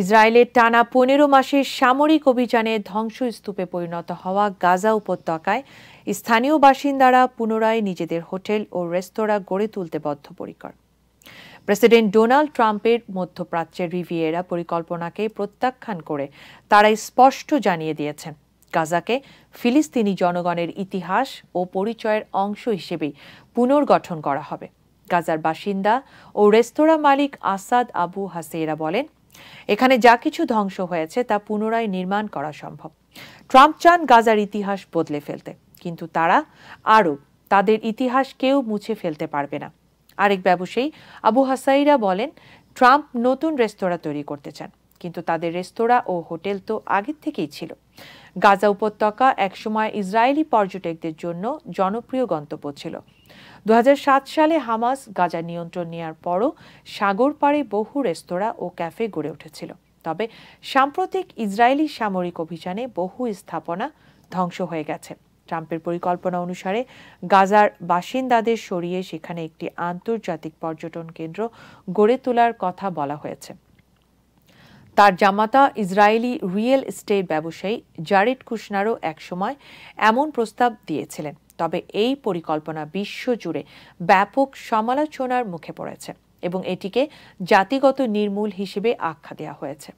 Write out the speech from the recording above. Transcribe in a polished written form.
ইসরায়েলের টানা ১৫ মাসের সামরিক অভিযানে ধ্বংসস্তূপে পরিণত হওয়া গাজা উপত্যকায় স্থানীয় বাসিন্দারা পুনরায় নিজেদের হোটেল ও রেস্তোরাঁ গড়ে তুলতে বদ্ধপরিকর। প্রেসিডেন্ট ডোনাল্ড ট্রাম্পের মধ্যপ্রাচ্যের রিভিয়েরা পরিকল্পনাকে প্রত্যাখ্যান করে তারা স্পষ্ট জানিয়ে দিয়েছেন, গাজাকে ফিলিস্তিনি জনগণের ইতিহাস ও পরিচয়ের অংশ হিসেবেই পুনর্গঠন করা হবে। গাজার বাসিন্দা ও রেস্তোরাঁ মালিক আসাদ আবু হাসেইরা বলেন, এখানে যা কিছু ধ্বংস হয়েছে তা পুনরায় নির্মাণ করা সম্ভব। ট্রাম্প চান গাজার ইতিহাস বদলে ফেলতে, কিন্তু তারা আরব, তাদের ইতিহাস কেউ মুছে ফেলতে পারবে না। আরেক ব্যবসায়ী আবু হাসাইরা বলেন, ট্রাম্প নতুন রেস্তোরাঁ তৈরি করতে চান, কিন্তু তাদের রেস্তোরাঁ ও হোটেল তো আগের থেকেই ছিল। গাজা উপত্যকা একসময় ইসরায়েলি পর্যটকদের জন্য জনপ্রিয় গন্তব্য ছিল। ২০০৭ সালে হামাস গাজা নিয়ন্ত্রণ নেওয়ার পরও সাগর পাড়ে বহু রেস্তোরাঁ ও ক্যাফে গড়ে উঠেছিল। তবে সাম্প্রতিক ইসরায়েলি সামরিক অভিযানে বহু স্থাপনা ধ্বংস হয়ে গেছে। ট্রাম্পের পরিকল্পনা অনুসারে গাজার বাসিন্দাদের সরিয়ে সেখানে একটি আন্তর্জাতিক পর্যটন কেন্দ্র গড়ে তোলার কথা বলা হয়েছে। তার জামাতা ইসরায়েলি রিয়েল এস্টেট ব্যবসায়ী জারেড কুশনারও একসময় এমন প্রস্তাব দিয়েছিলেন, তবে এই পরিকল্পনা বিশ্বজুড়ে ব্যাপক সমালোচনার মুখে পড়েছে এবং এটিকে জাতিগত নির্মূল হিসেবে আখ্যা দেওয়া হয়েছে।